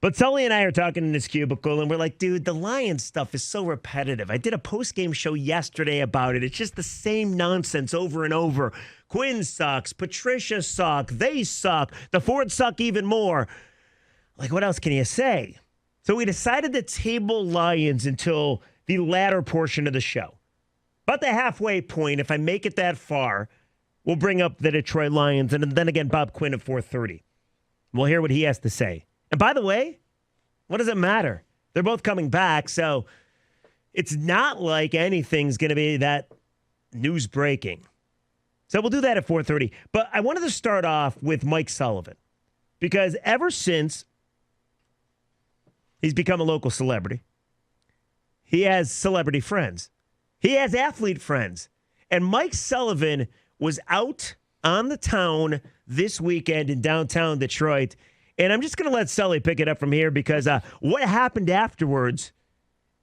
But Sully and I are talking in this cubicle, and we're like, dude, the Lions stuff is so repetitive. I did a post-game show yesterday about it. It's just the same nonsense over and over. Quinn sucks. Patricia suck. They suck. The Fords suck even more. Like, what else can you say? So we decided to table Lions until the latter portion of the show. About the halfway point, if I make it that far, we'll bring up the Detroit Lions, and then again, Bob Quinn at 4:30. We'll hear what he has to say. And by the way, what does it matter? They're both coming back, so it's not like anything's going to be that news breaking. So we'll do that at 4:30. But I wanted to start off with Mike Sullivan, because ever since he's become a local celebrity, he has celebrity friends. He has athlete friends. And Mike Sullivan was out on the town this weekend in downtown Detroit. And I'm just going to let Sully pick it up from here, because what happened afterwards,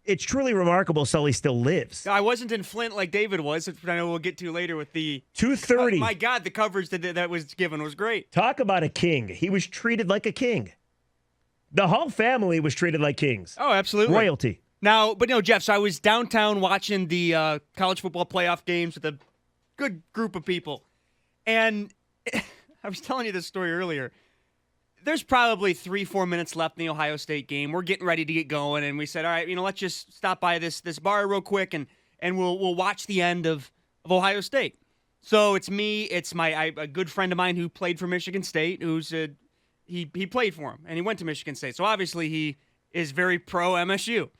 it's truly remarkable Sully still lives. I wasn't in Flint like David was, which I know we'll get to later with the 2:30. My God, the coverage that was given was great. Talk about a king. He was treated like a king. The whole family was treated like kings. Oh, absolutely. Royalty. Now, but no, Jeff, so I was downtown watching the college football playoff games with a good group of people. And I was telling you this story earlier. There's probably 3-4 minutes left in the Ohio State game. We're getting ready to get going, and we said, all right, let's just stop by this bar real quick, and we'll watch the end of Ohio State. So it's me, it's a good friend of mine who played for Michigan State, he played for him, and he went to Michigan State. So obviously he is very pro MSU.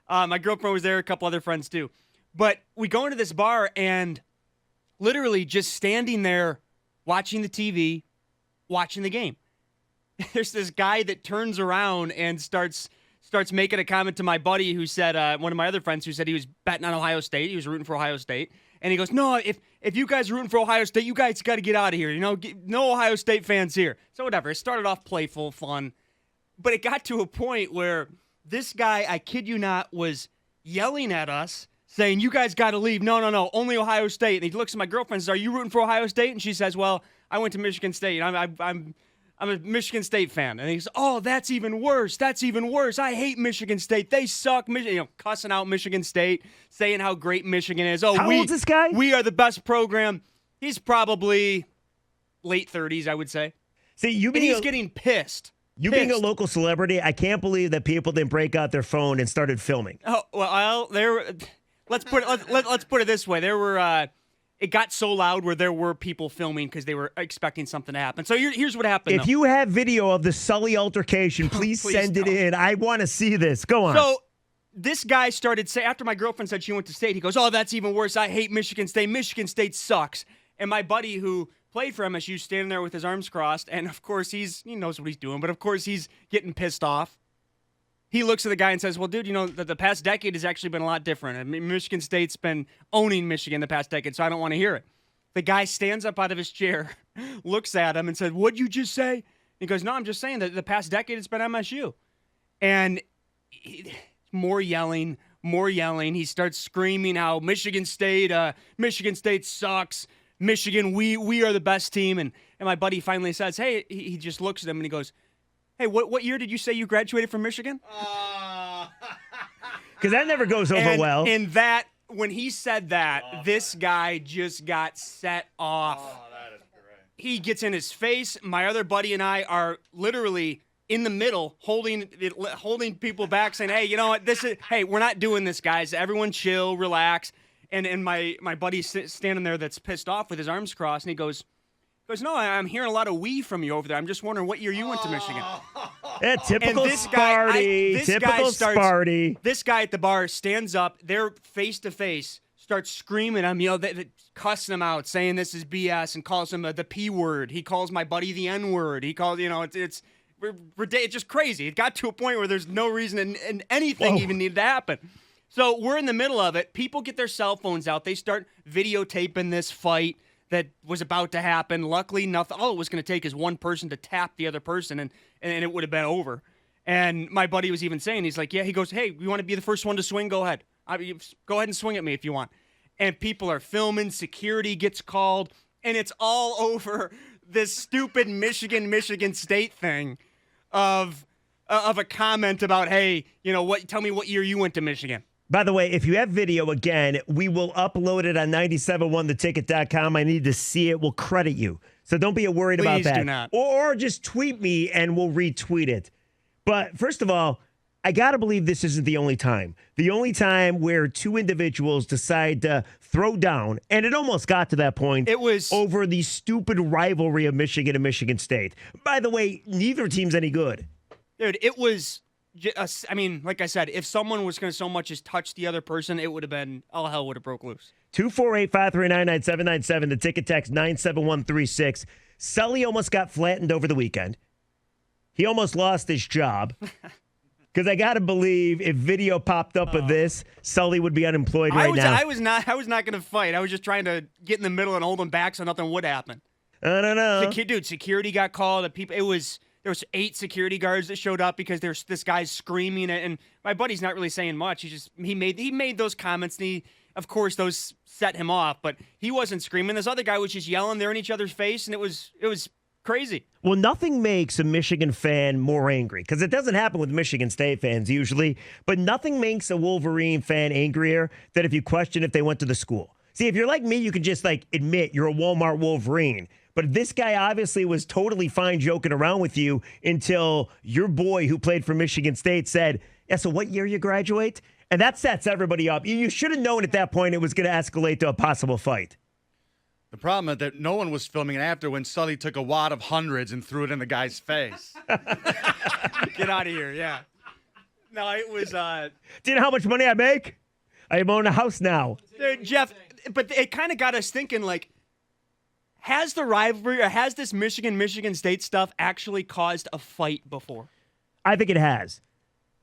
My girlfriend was there, a couple other friends too. But we go into this bar, and literally just standing there watching the TV, watching the game. There's this guy that turns around and starts making a comment to my buddy who said, one of my other friends who said he was betting on Ohio State. He was rooting for Ohio State. And he goes, no, if you guys are rooting for Ohio State, you guys got to get out of here. No Ohio State fans here. So whatever. It started off playful, fun. But it got to a point where this guy, I kid you not, was yelling at us, saying, you guys got to leave. No, only Ohio State. And he looks at my girlfriend and says, are you rooting for Ohio State? And she says, well, I went to Michigan State. I'm a Michigan State fan. And he goes, oh, that's even worse. That's even worse. I hate Michigan State. They suck. Cussing out Michigan State, saying how great Michigan is. Oh, How old's this guy? We are the best program. He's probably late 30s, I would say. See, And he's getting pissed. Being a local celebrity, I can't believe that people didn't break out their phone and started filming. Oh, well, let's put it this way. There were it got so loud where there were people filming because they were expecting something to happen. So here's what happened. If you have video of the Sully altercation, please send it in. I want to see this. Go on. So this guy started saying, after my girlfriend said she went to state, he goes, oh, that's even worse. I hate Michigan State. Michigan State sucks. And my buddy who played for MSU standing there with his arms crossed, and of course he knows what he's doing, but of course he's getting pissed off. He looks at the guy and says, well, dude, the past decade has actually been a lot different. I mean, Michigan State's been owning Michigan the past decade, so I don't want to hear it. The guy stands up out of his chair, looks at him and said, what'd you just say? He goes, no, I'm just saying that the past decade it's been MSU. And more yelling. He starts screaming how Michigan State sucks. Michigan, we are the best team. And my buddy finally says, hey, he just looks at him and he goes, hey, what year did you say you graduated from Michigan? Because that never goes over well. And that, when he said that, this guy just got set off. Oh, that is great. He gets in his face. My other buddy and I are literally in the middle, holding people back, saying, hey, you know what? We're not doing this, guys. Everyone chill, relax. And my buddy's standing there that's pissed off with his arms crossed, and he goes, no, I'm hearing a lot of we from you over there. I'm just wondering what year you went to Michigan. Yeah, typical Sparty. This guy at the bar stands up. They're face to face, starts screaming at him, cussing him out, saying this is BS, and calls him the P word. He calls my buddy the N word. He calls, it's just crazy. It got to a point where there's no reason and anything even needed to happen. So we're in the middle of it. People get their cell phones out. They start videotaping this fight that was about to happen. Luckily, nothing. All it was going to take is one person to tap the other person, and it would have been over. And my buddy was even saying, he's like, yeah, he goes, hey, you want to be the first one to swing? Go ahead. Go ahead and swing at me if you want. And people are filming. Security gets called, and it's all over this stupid Michigan State thing of of a comment about, hey, tell me what year you went to Michigan. By the way, if you have video, again, we will upload it on 971theticket.com. I need to see it. We'll credit you. So don't be worried about Please that. do not. Or just tweet me and we'll retweet it. But first of all, I got to believe this isn't the only time. The only time where two individuals decide to throw down, and it almost got to that point. It was over the stupid rivalry of Michigan and Michigan State. By the way, neither team's any good. Dude, it was, like I said, if someone was going to so much as touch the other person, it would have been, all hell would have broke loose. 248-539-9797, the ticket text 97136. Sully almost got flattened over the weekend. He almost lost his job. Because I got to believe if video popped up of this, Sully would be unemployed now. I was not going to fight. I was just trying to get in the middle and hold him back so nothing would happen. I don't know. Dude, security got called. There was 8 security guards that showed up because there's this guy's screaming, and my buddy's not really saying much. He made those comments, and of course those set him off, but he wasn't screaming. This other guy was just yelling. They're in each other's face, and it was crazy. Well, nothing makes a Michigan fan more angry, because it doesn't happen with Michigan State fans usually, but nothing makes a Wolverine fan angrier than if you question if they went to the school. See, if you're like me, you can just admit you're a Walmart Wolverine. But this guy obviously was totally fine joking around with you until your boy who played for Michigan State said, yeah, so what year you graduate? And that sets everybody up. You should have known at that point it was going to escalate to a possible fight. The problem is that no one was filming it after when Sully took a wad of hundreds and threw it in the guy's face. Get out of here, yeah. No, it was... Do you know how much money I make? I own a house now. Dude, Jeff, but it kind of got us thinking, has the rivalry or has this Michigan State stuff actually caused a fight before? I think it has.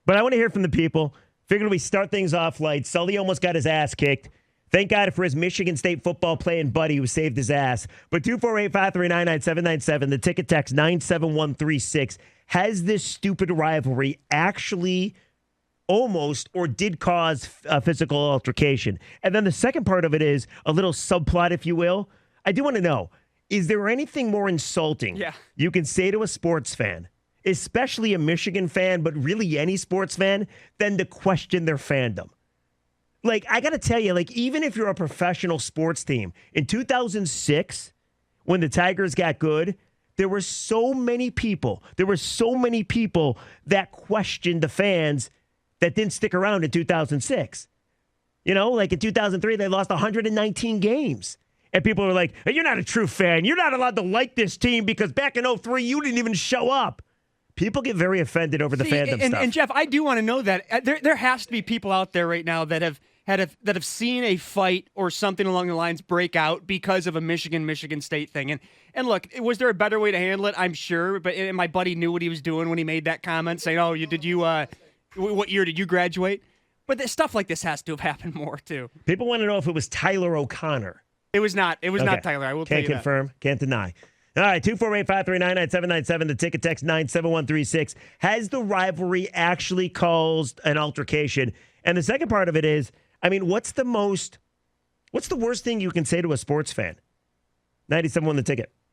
But I want to hear from the people. Figured we start things off light. Sully almost got his ass kicked. Thank God for his Michigan State football playing buddy who saved his ass. But 248-539-9797, the ticket text 97136. Has this stupid rivalry actually almost or did cause a physical altercation? And then the second part of it is a little subplot, if you will. I do want to know, is there anything more insulting you can say to a sports fan, especially a Michigan fan, but really any sports fan, than to question their fandom? I got to tell you, even if you're a professional sports team, in 2006, when the Tigers got good, there were so many people that questioned the fans that didn't stick around in 2006. In 2003, they lost 119 games. And people were like, hey, you're not a true fan. You're not allowed to like this team because back in 2003, you didn't even show up. People get very offended over the fandom stuff. And Jeff, I do want to know that there has to be people out there right now that have seen a fight or something along the lines break out because of a Michigan State thing. And look, was there a better way to handle it? I'm sure, but my buddy knew what he was doing when he made that comment, saying, "Oh, what year did you graduate?" But stuff like this has to have happened more too. People want to know if it was Tyler O'Connor. It was not. It was not Tyler. I will tell you that. Can't confirm. Can't deny. All right, 248-539-9797, the ticket text 97136. Has the rivalry actually caused an altercation? And the second part of it is, what's the worst thing you can say to a sports fan? 97 won the ticket.